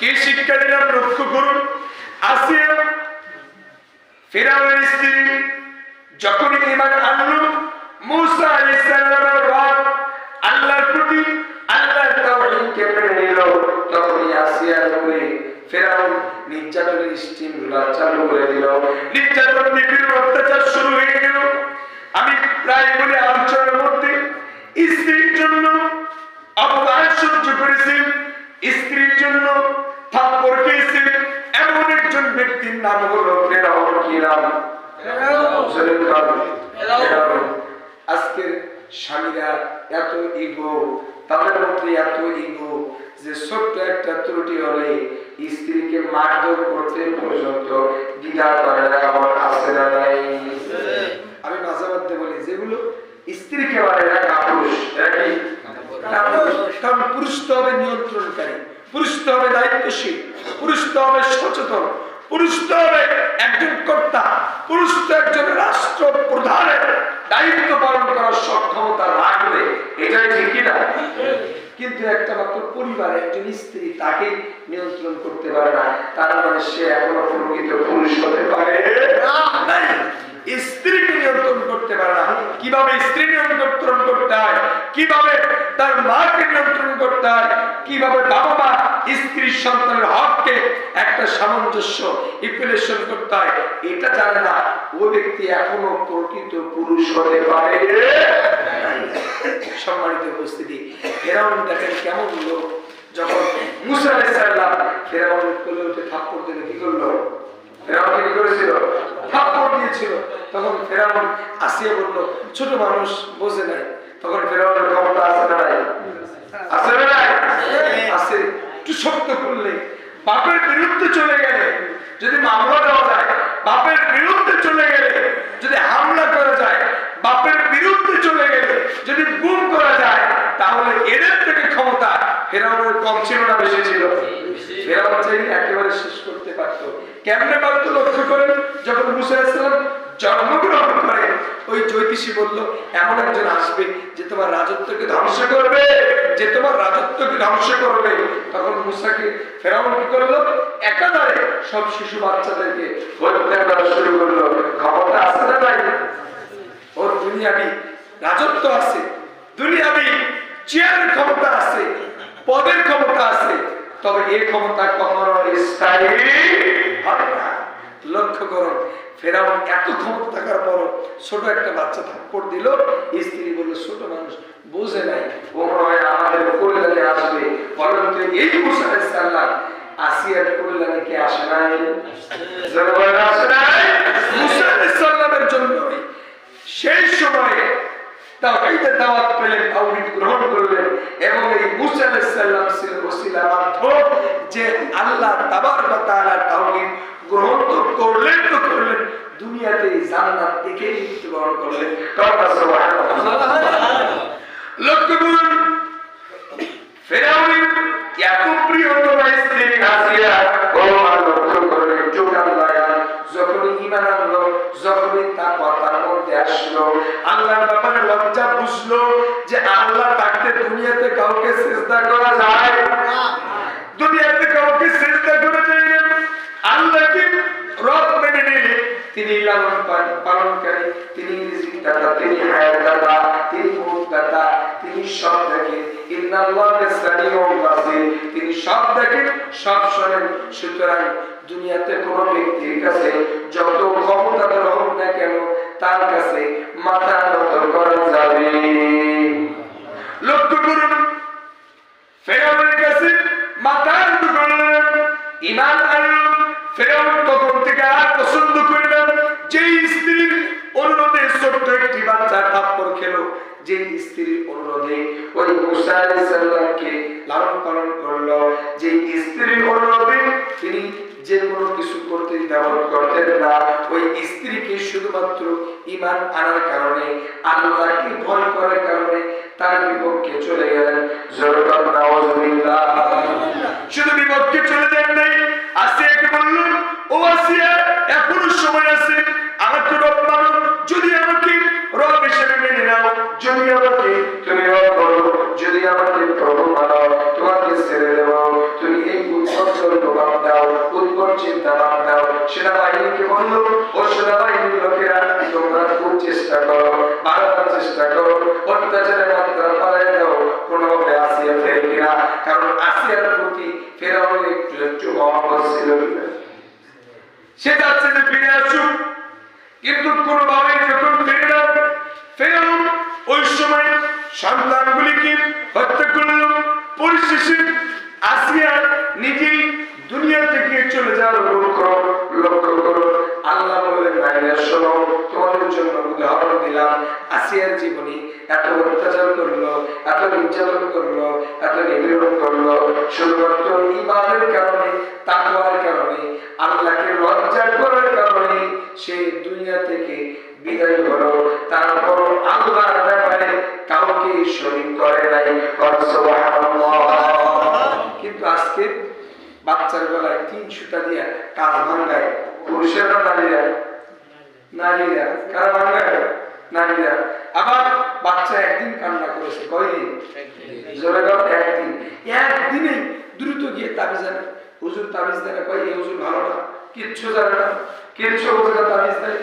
কি শিক্ষা দিলাম লক্ষ্য করুন। আসিয়া ফিরআউনের স্ত্রী যখন ঈমান আনলো, মূসা আলাইহিস সালামের রব আল্লাহর প্রতি আল্লাহর তাওহীদকে মেনে নিল, তখন আসিয়ার উপরে ফিরআউন নির্যাতনের স্টিমুলা চালু করে দিল। নির্যাতন নিপীড়ন অত্যাচার শুরু হয়ে গেল। আমি প্রায় বলে আলোচনার মধ্যে স্ত্রীর জন্য অপমান সহ্য করেছি, স্ত্রীর জন্য থাপ্পড় খেয়েছে এমন একজন ব্যক্তির নাম হলো ফিরআউন। কি নাম? আজকের স্বামীরা এত ইগো, তাদের মধ্যে এত ইগো যে ছোট্ট একটা ত্রুটি হলে স্ত্রীকে মারধর করতে পর্যন্ত দ্বিধা করে না। আমার আছে না নাই? আমি মাঝে মধ্যে বলি যেগুলো স্ত্রীকে মারে না কাপুরুষ, এরা কি কারণ পুরুষ তো হবে নিয়ন্ত্রণকারী, পুরুষ তো হবে দায়িত্বশীল, পুরুষ তো হবে সচেতন, পুরুষ তো হবে একজন কর্তা, পুরুষ তো একজন রাষ্ট্র প্রধানের দায়িত্ব পালন করার সক্ষমতা রাখবে। এটাই ঠিক না? কিন্তু একটা মাত্র পরিবারে একজন স্ত্রী তাকে নিয়ন্ত্রণ করতে পারে না, তার মানে সে এখনো প্রকৃত পুরুষ হতে পারে না। স্ত্রীকে নিয়ন্ত্রণ করতে পারে না। কিভাবে স্ত্রী নিয়ন্ত্রণ করতে হয়, কিভাবে তার মাকে নিয়ন্ত্রণ করতে হয়, কিভাবে বাবা মা স্ত্রী সন্তানের হককে একটা সামঞ্জস্য ইকুয়েশন করতে হয়, এটা জানে না, ওই ব্যক্তি এখনো প্রকৃত পুরুষ হতে পারে। সম্মানিত উপস্থিতি, ফিরআউন দেখেন কেমন লোক। যখন মূসা আলাইহিস সালাম ফিরআউনের কোলে উঠে থাপ্পড় দিলে কি করলো? ফিরআউন কি করেছিল? থাপ্পড় দিয়েছিল। তখন ফিরআউন আসিয়া বলল, ছোট মানুষ বোঝে নাই। তখন ফিরআউনের ক্ষমতা আছে না নাই? আছে না নাই? আছে। একটু শক্ত করলে, বাপের বিরুদ্ধে চলে গেলে, যদি মামলা দেওয়া যায়, বাপের বিরুদ্ধে চলে গেলে, যদি হামলা করা যায়, বাপের বিরুদ্ধে চলে গেলে, যদি গুম করা যায়, তাহলে এদের থেকে ক্ষমতা ফিরআউনের কম ছিল না বেশি ছিল? ফিরআউন চাইলে একেবারে শেষ করতে পারতো। কেমনে পারতো লক্ষ্য করেন। যখন মূসা আলাইহিস সালাম জন্মগ্রহণ করে, ওই জ্যোতিষী বলল এমন একজন আসবে যে তোমার রাজত্বকে ধ্বংস করবে, যে তোমার রাজত্বকে ধ্বংস করবে। তখন মূসাকে ফিরআউন কি করলো? একাধারে সব শিশু বাচ্চাদেরকে হত্যা করা শুরু করলো। ক্ষমতা আছে না নাই? ওর দুনিয়াবি রাজত্ব আছে, দুনিয়াবি চেয়ারের ক্ষমতা আছে, পদের ক্ষমতা আছে, তবে এই ক্ষমতা কখনো স্থায়ী হবে না। লক্ষ্য করুন, ফিরআউন এত ক্ষমতা থাকার পর ছোট একটা বাচ্চা থাপ্পড় দিল। স্ত্রী বলল ছোট মানুষ বুঝে নাই, ও মনে হয় আমাদের কল্যাণে আসবে। পরন্তু এই মূসা আলাইহিস সালাম আসিয়ার কল্যাণে কে আসে নাই? আসে নাই? মূসা আলাইহিস সালামের জন্য সেই সময়ে তাওহীদের দাওয়াত পেলেন, তাওহীদ গ্রহণ করলেন, এবং এই মূসা আলাইহিস সালাম ছিল ওসিলা মাধ্যম যে আল্লাহ তাবারক ওয়া তাআলা তাওহীদ গ্রহণ তো করলেন, দুনিয়াতে জান্নাত থেকে মৃত্যুবরণ করলেন। লক্ষ্য করুন, ফিরআউনের এত প্রিয়তমা স্ত্রী আসিয়া, ও লক্ষ্য করে চোখ লাগান, যখনই ঈমান আনলো, যখনই তার কথার মধ্যে আসলো, আল্লাহর ব্যাপারে লজ্জা বুঝলো যে আল্লাহ তাকে দুনিয়াতে কাউকে সিজদা করা যায় না, দুনিয়াতে কাউকে সিজদা করা যায় না। আল্লাহকে রব মেনে নিলে তিনি লালন পালনকারী, তিনি রিজিক দাতা, তিনি হায়াত দাতা, তিনি মউত দাতা, তিনি সব দেখেন। ইন্নাল্লাহা সামিউন বাসীর, তিনি সব দেখেন, সব শোনেন। সুতরাং দুনিয়াতে কোন ব্যক্তির কাছে যত ক্ষমতাধর হোক না কেন, তার কাছে মাথা নত করা যাবে। লক্ষ্য করুন, ফিরআউনের কাছে মাথা নত করলেন, ঈমান আনলেন। ফিরআউন তখন থেকে আর পছন্দ করলেন যে স্ত্রীর অনুরোধে ছোট্ট একটি বাচ্চা থাপ্পড় খেলো, যে স্ত্রীর অনুরোধে ওই মূসা আলাইহিস সালামকে লালন পালন করলো, যে স্ত্রীর অনুরোধে তিনি যে কোনো কিছু করতে দ্বিধাবোধ করতেন না, ওই স্ত্রীকে শুধুমাত্র ঈমান আনার কারণে, আল্লাহকে ভয় করার কারণে তার বিপক্ষে চলে গেলেন। জোরকার নাউজুবিল্লাহ। শুধু বিপক্ষে চলে যান নাই, আসিয়াকে বললেন, ও আসিয়া, এখনো সময় আছে, আমাকে রব মানো, যদি আমাকে রব হিসেবে মেনে নাও, যদি আমাকে তুমি রব করো, যদি আমাকে প্রভু মানো, তোমাকে ছেড়ে দেব, তুমি এই উৎসব উজ্জ্বল প্রভাব দাও, উৎকট চিন্তা বাদ দাও। সেনাবাহিনীকে বলল, ও সেনাবাহিনীর লোকেরা, তোমরা খুব চেষ্টা করো, বারবার চেষ্টা করো, অত্যাচারের মাত্রা বাড়াই দাও, কোনোভাবে আসিয়া ফেরে কিনা। কারণ আসিয়ার প্রতি ফেরাউনের একটু একটু মহব্বত ছিল। সে যাচ্ছে যে ফিরে আসুক, কিন্তু কোনোভাবে যখন ফিরে না, ফেরাউন ওই সময় সন্তানগুলিকে হত্যা করল। পরিশেষে আসিয়া নিজেই দুনিয়া থেকে চলে যাওয়ার লক্ষ্য করো। আল্লাহ বললেন, ভাইরা শোনো, তোমাদের জন্য উদাহরণ দিলাম। আসিয়ার জীবনী এত অত্যাচার করলো, এত নির্যাতন করলো, এত নিপীড়ন করলো, শুধুমাত্র ঈমানের কারণে, তাকওয়ার কারণে, আল্লাহকে লজ্জা করার কারণে সে দুনিয়া থেকে বিদায় হলো। তারপর আল্লাহর ব্যাপারে কাউকে শরীক করে নাই। কিন্তু আজকে বাচ্চার গলায় 3 সুতা দিয়া কাজ ভাঙ্গায় পুরুষেরা, নারীরা কারা ভাঙ্গায়? নারীরা। আবার বাচ্চা একদিন কান্না করেছে, কয়দিন? একদিনে দ্রুত গিয়ে তাবিজ আনে। হুজুর তাবিজ দেয় না, কয় হুজুর ভালো না, কিচ্ছু জানে না, কিচ্ছু বোঝে না, তাবিজ দেয়।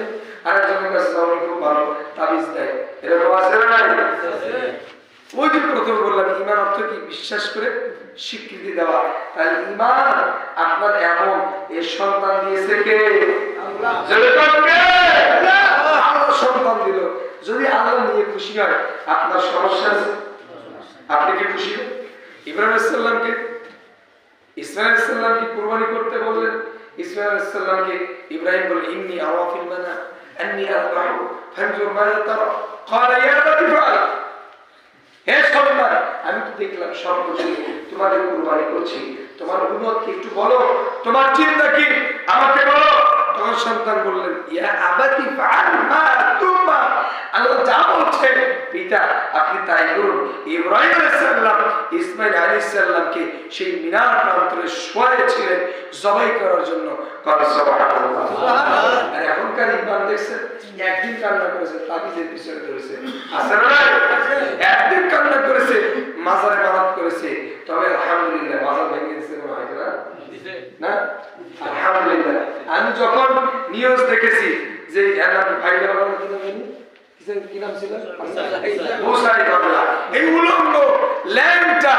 আরেকজনের কাছে যাও, খুব ভালো তাবিজ দেয়। এরকম আছে না? ওই যে প্রথম বললাম, ঈমান অর্থ কি? বিশ্বাস করে স্বীকৃতি দেওয়া। তাই ঈমান আপনার এমন এই সন্তান দিয়েছে কে? আল্লাহ। আল্লাহ সন্তান দিল। যদি আল্লাহ নিয়ে খুশি হয়, আপনার সমস্যা আছে? আপনি কি খুশি? ইব্রাহিম আলাইহিস সালামকে ইসমাঈল আলাইহিস সালামকে কুরবানি করতে বললেন। ইসমাঈল আলাইহিস সালামকে ইব্রাহিম বললেন, ইন্নী আরা ফিল মানা আন্নী আযবাহু ফানজুর মাযা তারা। ক্বালা ইয়া আবাতি ফাআল। হে সন্তান, আমি তো দেখলাম স্বপ্ন দেখে তোমাদের কুরবানি করছি, তোমার অনুমত কি একটু বলো, তোমার চিন্তা কি আমাকে বলো। তখন সন্তান বললেন, ইয়া আবাতি ফাআল মা তুমা। আল্লাহ যা বলছেন পিতা আপনি তাই করুন। ইব্রাহিম আলাইহিস সালাম ইসমাঈল আলাইহিস সালামকে সেই মিনার প্রান্তরে শোয়াইছিলেন জবাই করার জন্য। সুবহানাল্লাহ। আর এখনকার ঈমান দেখছেন, একদিন কান্না করেছে তাবিজের পিছনে ধরেছে, আছে না? একদিন কান্না করেছে, মাজারে মানত করেছে। তবে আলহামদুলিল্লাহ মাজার ভেঙে দিয়েছে মনে হয় না? আলহামদুলিল্লাহ। আমি যখন নিউজ দেখেছি যে ভাইরা কি নাম ছিল, এই উলঙ্গ ল্যাংটা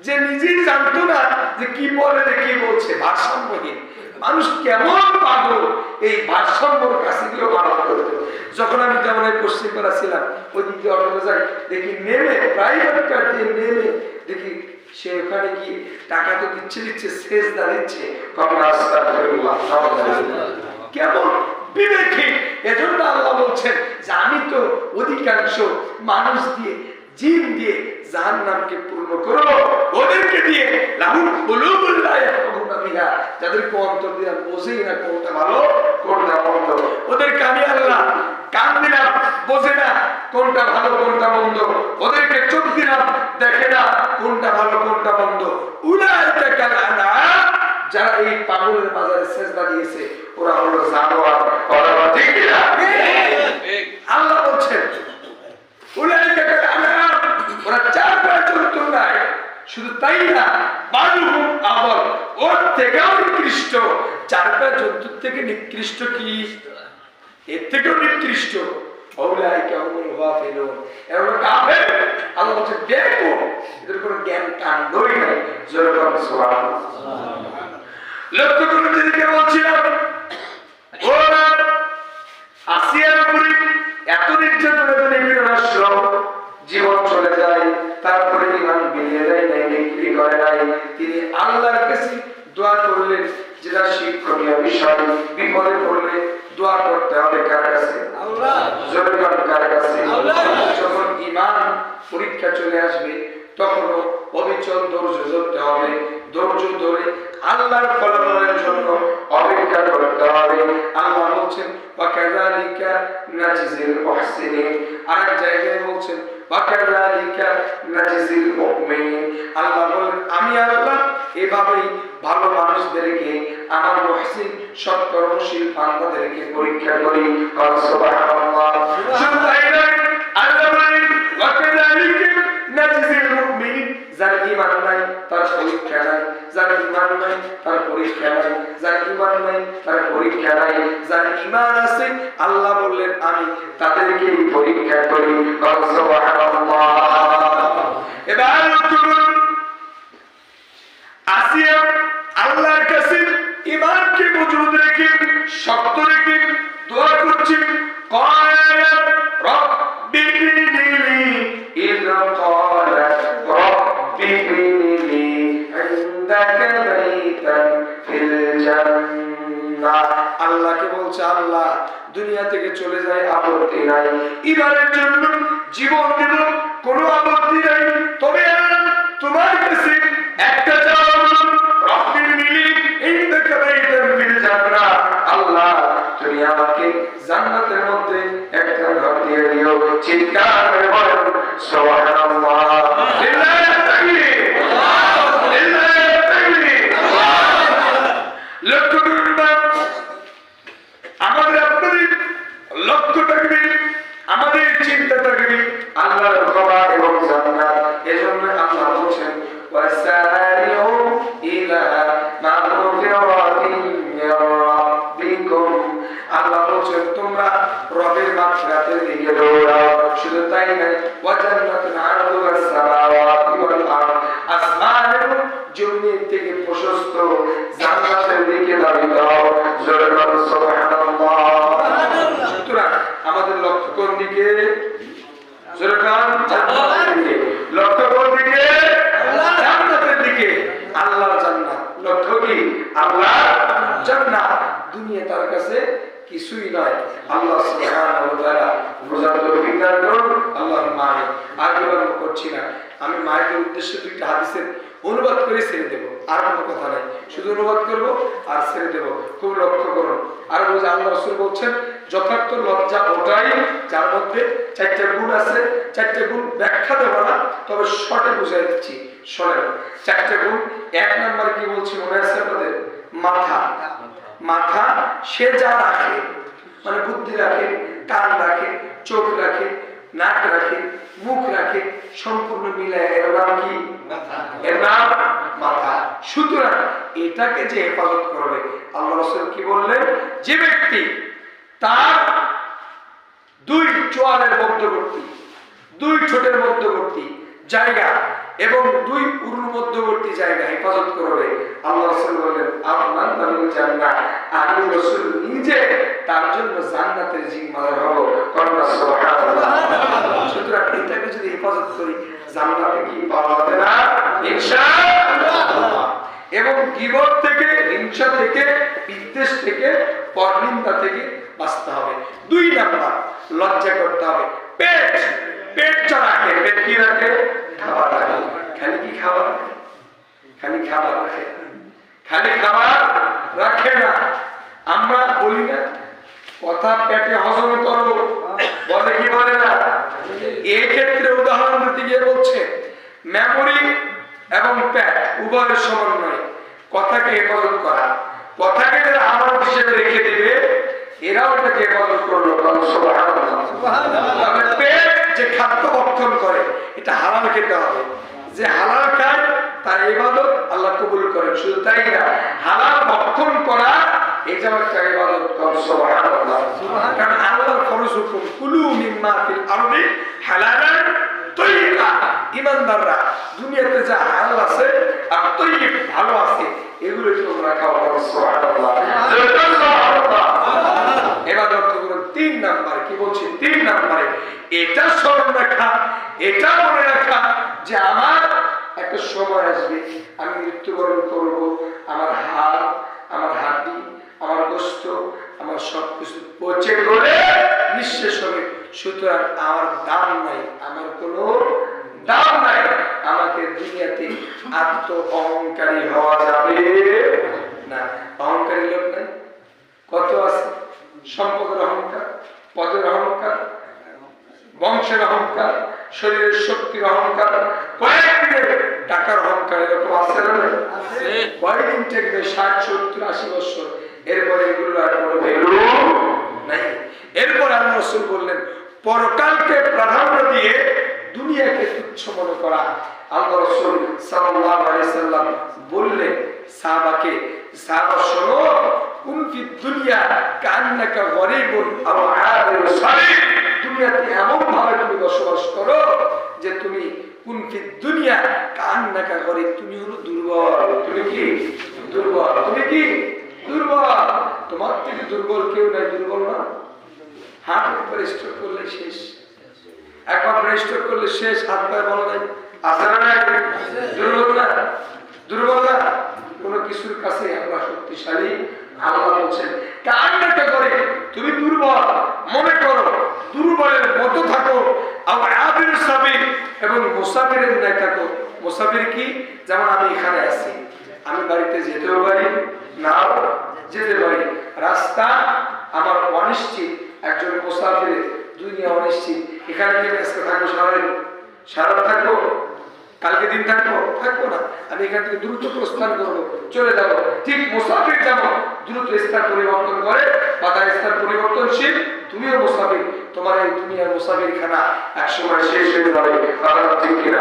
যে নিজেই জানতো না যে কি বলে, কি বলছে, ভারসাম্যহীন মানুষ কেমন পাগল, এই ভারসাম্যর কাছে গিয়ে পালন করতো। যখন আমি যেমন পশ্চিম পাড়া ছিলাম, ওই দিকে অটোতে যাই, দেখি নেমে প্রাইভেট কার দিয়ে নেমে দেখি সে ওখানে গিয়ে টাকা তো দিচ্ছে সেজদা দিচ্ছে। কেমন বিবেকহীন! এজন্য আল্লাহ বলছেন যে আমি তো অধিকাংশ মানুষ দিয়ে, জিন দিয়ে জাহান্নামকে পূর্ণ করব, ওদেরকে দিয়ে লাহুম কুলুবুল লা ইয়াফকাহুনা বিহা, যাদেরকে অন্তর দিয়ে বোঝেই না কোনটা ভালো কোনটা মন্দ। ওদেরকে আমি আল্লাহ কান দিলাম, বোঝে না কোনটা ভালো কোনটা মন্দ। ওদেরকে চোখ দিলাম, দেখে না কোনটা ভালো কোনটা মন্দ। উলাইকা কাল আনআম, যারা এই পাগলের মাজারে সেজদা দিয়েছে ওরা হলো জানোয়ার। ঠিক কিনা? আল্লাহ বলছেন উলাইকা কাল আনআম, ওরা 4 পায়ে চলতো না। শুধু তাই না, বালুহুম আদল, ওর থেকেও নিকৃষ্ট। 4 পায়ে জন্তুর থেকে নিকৃষ্ট কি? এর থেকেও নিকৃষ্ট। উলাইকা হুমুল গাফিলুন, এরা কাফের। আল্লাহ বলছেন দেখো এদের কোনো জ্ঞান কাণ্ডই নাই। যেরকম সুবহানাল্লাহ। লক্ষ্য করে দিকে বলছিলাম, ওরা আসিয়ার উপরে এত নির্যাতন, এত নিপীড়ন আসলো, জীবন চলে যায়, তারপরে ঈমান বিলিয়ে দেয় নাই, বিক্রি করে নাই। তিনি আল্লাহর কাছে দোয়া করলেন, যেটা শিক্ষণীয় বিষয়। বিপদে পড়লে দোয়া করতে হবে কার কাছে? আল্লাহ। জোরে কার কাছে? আল্লাহ। যখন ঈমান পরীক্ষা চলে আসবে তখনও অবিচল ধৈর্য ধরতে হবে। ধৈর্য ধরে আল্লাহর ফলাফলের জন্য অপেক্ষা করতে হবে। আল্লাহ বলছেন ওয়াকাযালিকা নাজিজিল মুহসিনিন, আরেক জায়গায় বলছেন ওয়াকাযালিকা নাজিজিল মুমিনিন। আল্লাহ বলেন আমি আল্লাহ এভাবেই ভালো মানুষদেরকে, আমার মুহসিন সৎকর্মশীল বান্দাদেরকে পরীক্ষা করি। সুবহানাল্লাহ। শুধু তাই নয়, আল্লাহ বলেন ওয়াকাযালিকা নাজিজিল মুমিনিন, যার ঈমান নাই তার পরীক্ষা নাই, যার ঈমান নাই তার পরীক্ষা নাই, যার ঈমান নাই তার পরীক্ষা নাই। যার ঈমান আছে আল্লাহ বললেন আমি তাদেরকে পরীক্ষা করি। সুবহানাল্লাহ। এবার আসিয়া আল্লাহর কাছে ঈমানকে মজবুত রেখে শক্ত রেখে দোয়া করছেন। قالت رب ابن لي إذ قالت رب ابن لي عندك بيتا في الجنة। আল্লাহকে বলছে আল্লাহ দুনিয়া থেকে চলে যায় আপত্তি নাই, ঈমানের জন্য জীবন দেব কোনো আপত্তি নাই, তবে তোমার কাছে একটা চাওয়া হলো রব ইবনি লি ইনদাকা বাইতান ফিল জান্নাহ। আল্লাহ তুমি আমাকে জান্নাতের মধ্যে একটা ঘর দিয়ে দিও। চিৎকার করে বলেন সুবহানাল্লাহ। লিল্লাহি তাকবীর, লিল্লাহি তাকবীর। লক্ষ্য করুন আমাদের আপনাদের লক্ষ্য থাকবে, আমাদের চিন্তা থাকবে আল্লাহর ক্ষমা এবং জান্নাত। এজন্য আল্লাহ বলেন ওয়াসারিউ ইলা মাগফিরাতিন মির রাব্বিকুম। আল্লাহ বলেন তোমরা রবের মাগফিরাতের দিকে দৌড়াও। শুধু তাই নয় ওয়া জান্নাতুন আরদুহাস সামাওয়াতি ওয়াল আরদ, আসমান এবং জমিনের থেকে প্রশস্ত জান্নাতের দিকে দাও। জোরে বলুন সুবহানাল্লাহ। সুতরাং আমাদের লক্ষ্য কোন দিকে? জোরে বলুন জান্নাতের দিকে। লক্ষ্য কোন দিকে? জান্নাতের দিকে। আল্লাহর জান্নাত। লক্ষ্য কি? আল্লাহর জান্নাত। দুনিয়া তার কাছে কিছুই নয়। আল্লাহ সুবহানাহু ওয়া তাআলা বোঝার তৌফিক দান করুন। আল্লাহুম্মা আমিন। আর বিলম্ব করছি না, আমি মায়ের উদ্দেশ্যে দুইটা হাদিসের অনুবাদ করে ছেড়ে দেব, আর কোনো কথা নাই, শুধু অনুবাদ করবো আর ছেড়ে দেব। খুব লক্ষ্য করুন। আর বলছে আল্লাহ রাসূল বলছেন যথার্থ লজ্জা ওটাই যার মধ্যে চারটা গুণ আছে। চারটা গুণ ব্যাখ্যা দেবো না, তবে শর্টে বুঝাই দিচ্ছি। শোনেন চারটা গুণ। এক নম্বর কি বলছি মনে আছে আপনাদের? মাথা। মাথা সে যা রাখে, মানে বুদ্ধি রাখে, কান রাখে, চোখ রাখে, নাক রাখে, মুখ রাখে, সম্পূর্ণ মিলায় এর নাম কি? এর নাম মাথা। সুতরাং এটাকে যে হেফাজত করবে, আল্লাহ রাসূল কি বললেন? যে ব্যক্তি তার দুই চোয়ালের মধ্যবর্তী, দুই ঠোঁটের মধ্যবর্তী জায়গা এবং দুই উরুর মধ্যবর্তী জায়গা হেফাজত করবে, আল্লাহ রাসূল বলেন আপনার নামে জান্নাত, আমি রাসূল নিজে তার জন্য জান্নাতের জিম্মাদার হব। সুবহানাল্লাহ। সুতরাং এটাকে যদি হেফাজত করি জান্নাতে কি পাওয়া যাবে না? ইনশাআল্লাহ। এবং গীবত থেকে, হিংসা থেকে, বিদ্বেষ থেকে, পরনিন্দা থেকে বাঁচতে হবে। দুই নাম্বার লজ্জা করতে হবে। পেট, পেটটা রাখে। পেট কি রাখে? খাবার রাখে। খালি কি খাবার? খালি খাবার রাখে, খালি খাবার রাখে না। আমরা বলি না কথা পেটে হজম করো, বলে কি বলে না? এই ক্ষেত্রে উদাহরণ দিতে গিয়ে বলছে মেমোরি এবং পেট উভয়ের সমন্বয় কথাকে হেফাজত করা। কথাকে যারা আমার হিসেবে রেখে দিবে এরাও এটাকে হেফাজত করলো। সুবহানাল্লাহ। পেট যে খাদ্য ভক্ষণ করে এটা হালাল খেতে হবে। যে হালাল খায় তার ইবাদত আল্লাহ কবুল করেন। শুধু তাই না, হালাল ভক্ষণ করা এটাও একটা ইবাদত। সুবহানাল্লাহ। কারণ আল্লাহর ফরজ হুকুম কুলু মিম্মা ফিল আরদি হালালান তাইয়্যিবা। ঈমানদাররা দুনিয়াতে যা হালাল আছে আর তাইয়্যিব ভালো আছে এগুলো তোমরা খাও। সুবহানাল্লাহ। এবার লক্ষ্য করুন তিন নাম্বার কি বলছি? তিন নাম্বারে এটা স্মরণ রাখা, এটা মনে রাখা যে আমার একটা সময় আসবে আমি মৃত্যুবরণ করব, আমার হাড়, আমার হাড্ডি, আমার গোশত, আমার সবকিছু পচে গলে নিঃশেষ হবে। সুতরাং আমার দাম নাই, আমার কোনো দাম নাই। আমাকে দুনিয়াতে আত্ম অহংকারী হওয়া যাবে না। অহংকারী লোক নাই কত আছে? সম্পদের অহংকার, পদের অহংকার, বংশের অহংকার, শরীরের শক্তির অহংকার, কয়েকদিনের টাকার অহংকার। এরকম আছে না? কয়েকদিন টেকবে 60, 70, 80 বছর, এরপরে এগুলো আর কোনো ভ্যালু নাই। এরপর আল্লাহ রাসূল বললেন পরকালকে প্রাধান্য দিয়ে দুনিয়াকে তুচ্ছ মনে করা আল্লাহ রাসূল সাল্লাল্লাহু আলাইহি সাল্লাম বললেন সাহাবাকে, সাহাবা শোনো, কুন ফি দুনিয়া কান্নাকা গরীবুন আও আবিরু সাবিল, দুনিয়াতে এমন ভাবে তুমি বসবাস করো যে তুমি কুন ফি দুনিয়া কান্নাকা গরীব, তুমি হলো দুর্বল। তুমি কি দুর্বল? তুমি কি দুর্বল? তোমার থেকে দুর্বল কেউ নাই। দুর্বল না? হাত একবার স্ট্রোক করলে শেষ, একবার স্ট্রোক করলে শেষ, হাত পায়ে বলা নাই। আসলে নাই দুর্বল না? দুর্বল না? কোনো কিছুর কাছে আমরা শক্তিশালী। আল্লাহ বলছেন কান্নাটা করে তুমি দুর্বল মনে করো, দুর্বলের মতো থাকো। আবির সাবিল, এবং মুসাফিরের ন্যায় থাকো। মুসাফির কি? যেমন আমি এখানে আছি, আমি বাড়িতে যেতেও পারি, নাও যেতে পারি। রাস্তা আমার অনিশ্চিত, একজন মুসাফিরের দুনিয়া অনিশ্চিত। এখানে কি আজকে থাকবো, সারা থাকবো, কালকে দিন থাকবো, থাকবো না। আমি এখান থেকে দ্রুত প্রস্থান করবো, চলে যাবো। ঠিক মুসাফির যেমন দ্রুত স্থান পরিবর্তন করে বা তার স্থান পরিবর্তনশীল, তুমিও মুসাফির। তোমার এই দুনিয়ার মুসাফির খানা একসময় শেষ হয়ে যাবে। ঠিক কিনা?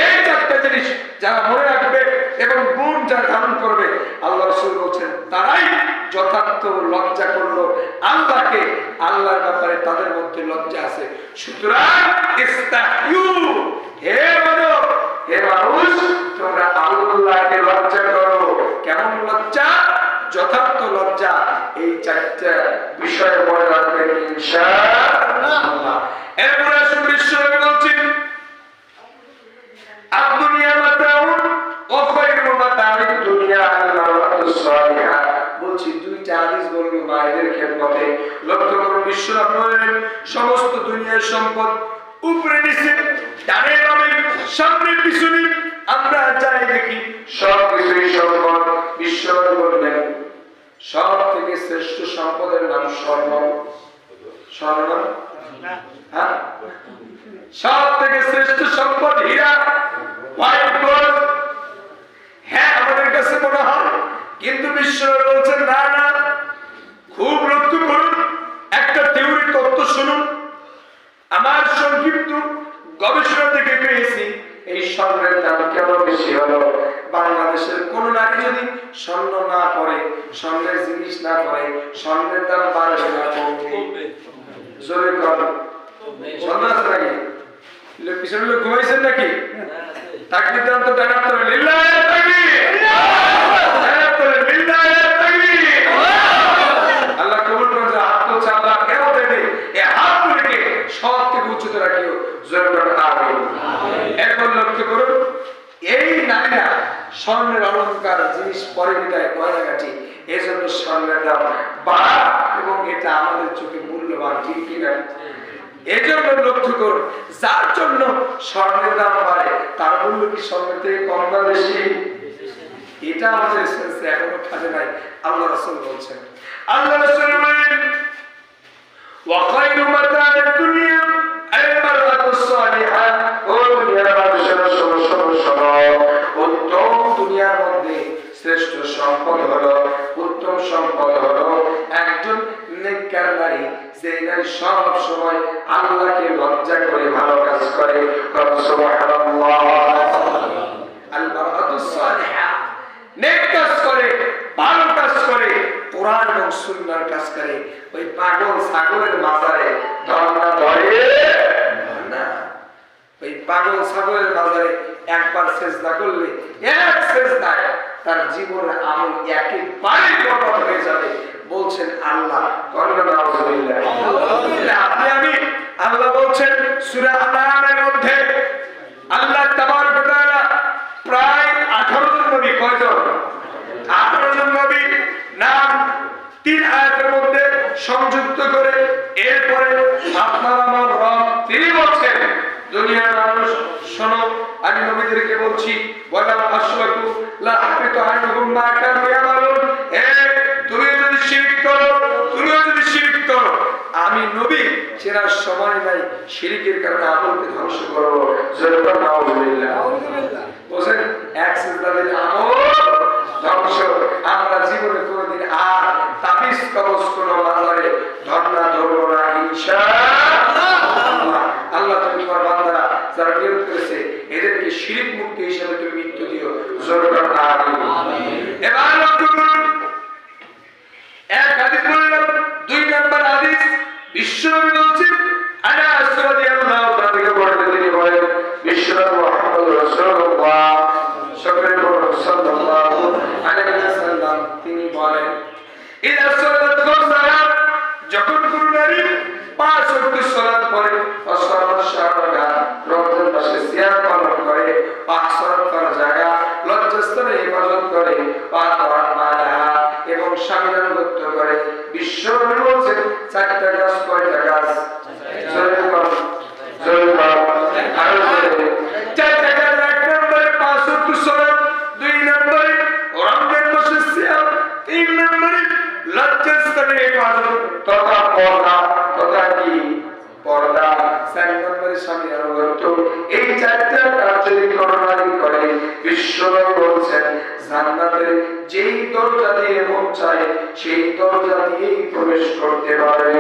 এই চারটা জিনিস যারা মনে রাখবে এবং গুণ যারা ধারণ করবে, আল্লাহ রাসূল বলছেন তারাই যথার্থ লজ্জা করলো আল্লাহকে। আল্লাহর ব্যাপারে তাদের মধ্যে লজ্জা আছে। সুতরাং ইস্তাহিউ, হে মানব, হে মানুষ, তোমরা আল্লাহকে লজ্জা করো। কেমন লজ্জা? যথার্থ লজ্জা। এই চারটা বিষয় মনে রাখবেন ইনশাআল্লাহ। এরপরে আসুন বিশ্বনবী বলছেন আদ-দুনিয়া মাতাউন ওয়া খায়রু মাতাউদ দুনিয়া আল-মারআতুস সালিহা। বলছি দুইটা হাদিস বলবো মায়েদের খেদমতে। লক্ষ্য করুন বিশ্বনবী বলেন সমস্ত দুনিয়ার সম্পদ উপরে নিচে, ডানে বামে, সামনে পিছনে আমরা যাই দেখি সব কিছুই সম্পদ। বিশ্বনবী বললেন সব থেকে শ্রেষ্ঠ সম্পদের নাম স্বর্ণ। স্বর্ণ, হ্যাঁ, সব থেকে শ্রেষ্ঠ সম্পদ হীরা, হোয়াইট গোল্ড। হ্যাঁ, আমাদের কাছে মনে হয়, কিন্তু বিশ্বনবী বলছেন না না, খুব লক্ষ্য করুন, একটা থিওরি তত্ত্ব শুনুন। আমার সংক্ষিপ্ত গবেষণা থেকে পেয়েছি এই স্বর্ণের দাম কেন বেশি হলো। বাংলাদেশের কোন নারী যদি স্বর্ণ না পরে, স্বর্ণের জিনিস না পরে, স্বর্ণের দাম বাড়বে না কমবে? জোরে কর। স্বর্ণ আছে নাকি? পিছনে লোক ঘুমাইছেন নাকি? তাকবীর দাম তো ডানার তলে লিল্লাহি তাকবীর, ডানার তলে লিল্লাহি তাকবীর। আল্লাহ কবুল করুন। হাত তো আল্লাহ কেন দেবে? এই হাতগুলোকে সব থেকে উচ্চতে রাখিও। জোরে কর আমিন। এখন লক্ষ্য করুন, এই নারীরা স্বর্ণের অলংকার জিনিস পরে বিদায় গয়নাগাটি, এজন্য স্বর্ণের দাম বাড়া, এবং এটা আমাদের চোখে মূল্যবান। ঠিক কিনা? এজন্য লক্ষ্য করুন, যার জন্য স্বর্ণের দাম বাড়ে তার মূল্য কি স্বর্ণের থেকে কম না বেশি? এটা আমাদের সেন্সে এখনো খাটে নাই। আল্লাহ রাসূল বলছেন, আল্লাহ রাসূল বলেন ওয়া খায়রু মাতা'আদ দুনিয়া আল-মারআতুস সালিহা। ও দুনিয়ার মানুষেরা শোনো, উত্তম দুনিয়ার মধ্যে শ্রেষ্ঠ সম্পদ হলো, উত্তম সম্পদ হলো একজন নেককার নারী, যে নারী সব সময় আল্লাহকে লজ্জা করে ভালো কাজ করে। সুবহানাল্লাহ। আল-মারআতুস সালিহা, নেক কাজ করে, ভালো কাজ করে, কোরআন এবং সুন্নাহর কাজ করে। ওই পাগল ছাগলের মাজারে ধর্ণা ধরে না। ওই পাগল ছাগলের মাজারে একবার সেজদা করলে, এক সেজদায় তার জীবনের আমল একেবারে বরবাদ হয়ে যাবে। বলছেন আল্লাহ। আপনি আমি, আল্লাহ বলছেন সূরা আনামের মধ্যে, আল্লাহ তাবারক ওয়া তাআলা প্রায় 18 জন নবী, কয়জন? 18 জন নবী নাম 3 আয়াতের মধ্যে সংযুক্ত করে এরপরে আপনার আমার রব তিনি বলছেন দুনিয়ার মানুষ শোনো, আমি নবীদেরকে বলছি ওয়ালা আশরাকু লা আহবিতু আনহুম মা কানু ইয়ামালুন। তুমি যদি শিরক করো, আমি নবী চেনার সময় নাই, শিরকের কারণে আমলকে ধ্বংস করব। জোরে নাউজুবিল্লাহ। বলেন এক সিজদাতে আমল ধ্বংস। আমরা জীবনে কোনোদিন আর তাবিজ কবজ কোনো মাজারে ধর্ণা ধরব না ইনশাআল্লাহ। আল্লাহ তোমার বান্দারা যারা নিয়ত করেছে এদেরকে শিরক মুক্ত বলেন ইদা সাল্লাতু সালাত যখন কোন নারী 5 ওয়াক্ত সালাত পড়ে অসমাশারা রমজান মাসে সিয়াম পালন করে 5 ওয়াক্তের জায়গা লজ্জাস্থানে ইবাদত করে এবং স্বামীর আনুগত্য করে বিশ্বনবী বলেছেন 4টা কাজ কয়টা কাজ যেই দরজা দিয়ে মন চায় সেই দরজা দিয়েই প্রবেশ করতে পারবে।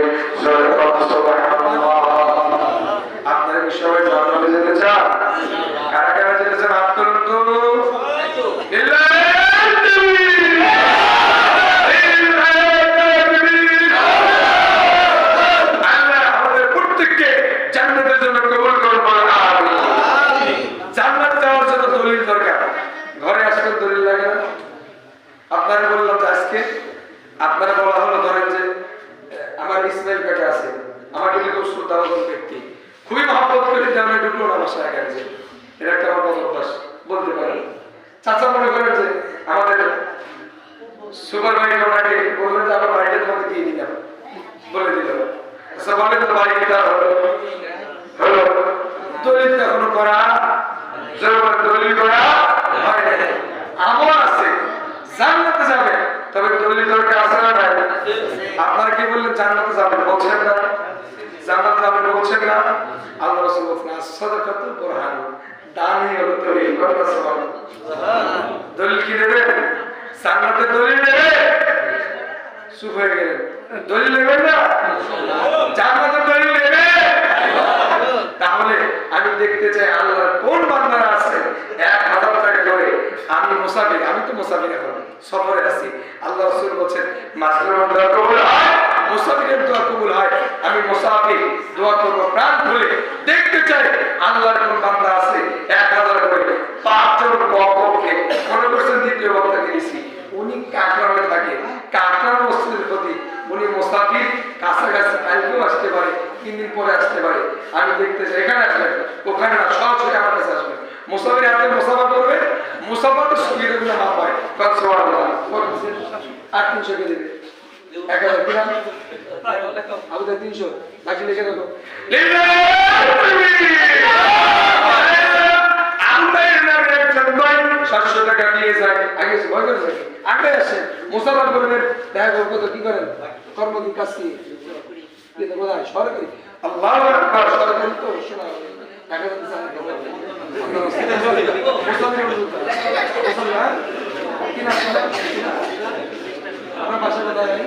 আপনারা কি সবাই জান্নাতে যেতে চান? কারা কারা যেতে চান হাত তুলুন তো। আল্লাহ আমাদের প্রত্যেককে জান্নাতের জন্য কবুল করুন। আমিন। জান্নাত যাওয়ার জন্য দলিল দরকার। ঘরে আসলে দলিল লাগে না? আপনারা বললাম যে আজকে আপনারা বলা হলো ধরেন যে আমার ইসমাইল কাকা আছে, আমার খুব শ্রদ্ধাভাজন ব্যক্তি, খুবই মহব্বত করে যেমন ঢুকলো না বাসায় আগে আছে, এটা একটা আমার অভ্যাস বলতে পারেন। চাচা মনে করেন যে আমাদের সুপার ভাইকে ওনাকে বললেন যে আমার বাড়িটা তোমাকে দিয়ে দিলাম, বলে দিল। আচ্ছা বলে তো বাড়ি কেটা হলো হলো দলিল এখনো করা দলিল করা হয় না। আমল আছে, জান্নাতে যাবে, তবে দলিল দরকার আছে না নাই? আপনারা কি বললেন জান্নাতে যাবেন বলছেন না? জান্নাতে যাবেন বলছেন না? আল্লাহ রাসূল বলেন সাদাকাতু বুরহান, দানই হলো দলিল। কথা সুবহানাল্লাহ। দলিল কি দেবে? জান্নাতে দলিল দেবে। চুপ হয়ে গেলেন। দলিল দেবেন না? জান্নাতে দলিল দেবে। তাহলে আমি দেখতে চাই আল্লাহর কোন বান্দারা আছে 1000 টাকা করে আমি মুসাফির, আমি তো মুসাফির এখন সফরে আছি, আল্লাহ রাসূল বলেন মাসরুর দোয়া কবুল হয়, মুসাফিরের দোয়া কবুল হয়। আমি মুসাফির দোয়া করব প্রাণ খুলে, দেখতে চাই আল্লাহর কোন বান্দা আছে 1000 করে 5 জন কমপক্ষে। মনে করছেন দ্বিতীয় বক্তাকে দিছি, উনি কাকরামে থাকে, কাকরাম মসজিদের প্রতি উনি মুসাফির, কাছাকাছি কালকেও আসতে পারে, 3 দিন পরে আসতে পারে। আমি দেখতে চাই এখানে আসবেন, ওখানে না, সরাসরি আমার কাছে আসবেন। মুসাফির হাতে মুসাফা করবে, মুসাফা তো সুবিধা গুলো মাপ হয়। সুবহানাল্লাহ। 800 কে দেবে 1000 কিনা আবু 300 বাকি লিখে দাও। আমদাই নামে একজন ভাই 700 টাকা দিয়ে যায়, আগে ভয় করে যায়, আগে আসে মুসাফা করবেন, দেখা করব তো কি করেন কর্মদিন কাজ কি কি তো বলা সরকারি। আল্লাহু আকবার। সরকারি তো শোনা টাকা দিতে চান আমার পাশে কথা নাই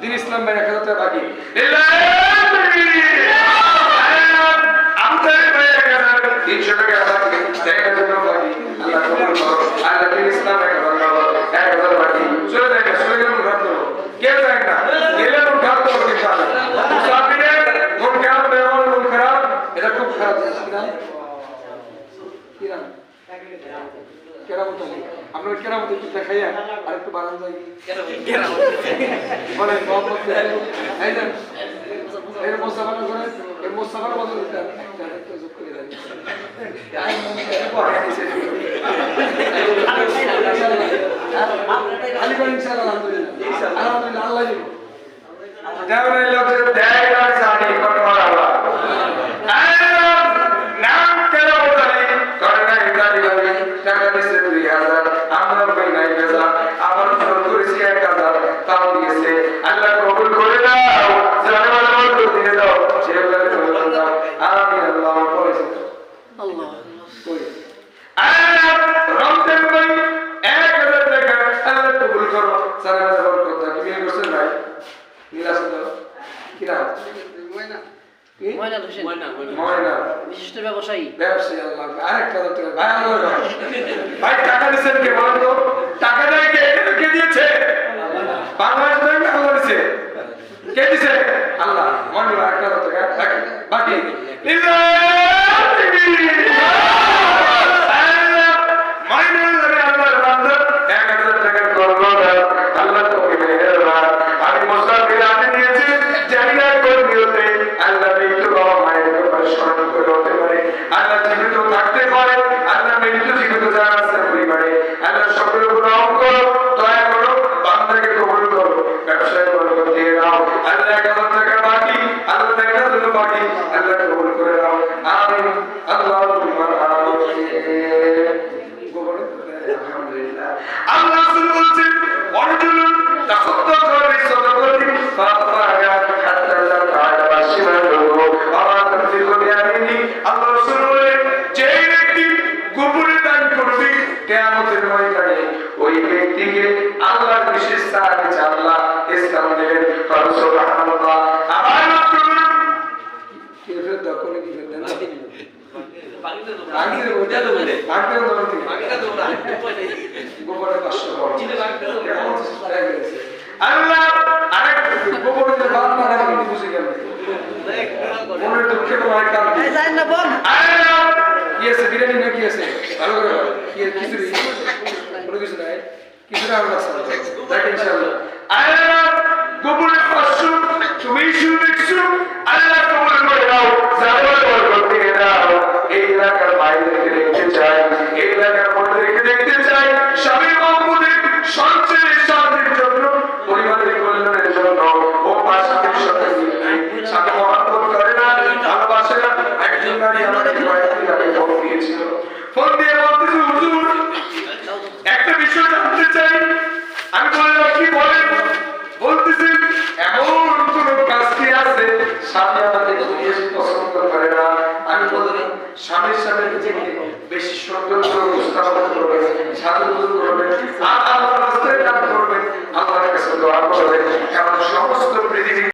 দিন ইসলাম ভাই 1000 টাকা বাকি। আমদানি ভাই 300 টাকা বাকি, 1000 টাকা বাকি। আল্লাহ কবুল করো। আল্লাহ দিন ইসলাম 1000 বাকি। চলে যায়, চলে গেল ঘাট করো, কে যায় না গেলে ঘাট করো। মুসাফিরের মন খারাপ, মেহমানের মন খারাপ, এটা খুব খারাপ জিনিস কিনা কিনা কেরামত। আপনার কেরামত একটু দেখাইয়া আর একটু বানানো যায় বলেন মোহাম্মদ এর মোসাফার করে, এর মোসাফার বদল যোগ করে দেন। আলহামদুলিল্লাহ আলহামদুলিল্লাহ আল্লাহ দেওয়ার লোকের দেয় না জানি কত মারাবা নাম কেন বলি করে না ইত্যাদি বলি টাকা দিছে 2000 আমরা কই নাই বেজা আমার জোর করেছি 1000 তাও দিয়েছে। আল্লাহ কবুল করে দাও, জানার মতো দিয়ে দাও, সেগুলো করে দাও। আমিন। আল্লাহ করেছে আল্লাহ কই আল্লাহ রমজান কই 1000 টাকা আল্লাহ কবুল করো। জানার বরকত দাও। কি বিয়ে করছেন ভাই? নিলাস দাও কি না ময়না কি ময়না হোসেন ময়না বিশিষ্ট ব্যবসায়ী আল্লাহ আরেকটা দাও ভাই। আমার ভাই টাকা দিবেন কে বলেন তো? টাকা দেয় কে? কে দিয়েছে? বাংলাদেশ ব্যাংক আল্লাহ দিয়েছে। কে দিয়েছে? আল্লাহ। ময়না একটা দাও টাকা বাকি ময়না আল্লাহর বান্দা 1000 টাকা করব দিয়ে আল্লাহর বিশেষ সাহায্যে আল্লাহ ইসলাম দেবেন। সুবহানাল্লাহ। আবার কি ফের দকল কি ফের দেন আগে ওটা তো বলে আগে তো বলে আগে তো বলে গোবরে কষ্ট করে আল্লাহ আরেক গোবরে যে বাদ না রাখি বুঝে গেল মনের দুঃখে তোমার কাম এই যায় না বল আল্লাহ কি আছে বিরিয়ানি না কি আছে ভালো করে বল কি খিচুড়ি কোনো কিছু নাই খিচুড়ি আমরা সাথে দেখ ইনশাআল্লাহ আল্লাহ গোবরে কষ্ট তুমি শুনে দেখছো আল্লাহ কবুল করে দাও জানার করতে দাও। এই এলাকার বাইরে দেখতে চাই, এই এলাকার মধ্যে রেখে দেখতে চাই স্বামী মহম্মদের সঞ্চয়ের শান্তির জন্য, পরিবারের কল্যাণের জন্য ও পাশাপাশি সাথে মহাব্বত করে না, ভালোবাসে না। একজন নারী আমাকে কয়েকদিন আগে ফোন দিয়েছিল, ফোন দিয়ে বলতেছে হুজুর একটা বিষয় জানতে চাই। আমি বললাম কি বলেন? বলতেছে এমন কোন কাজ কি আছে স্বামী আমাকে বেশি পছন্দ করে না। আমি বললাম স্বামীর সামনে নিজেকে বেশি সুন্দর করে উপস্থাপন করবে, সাজুগুজু করবে,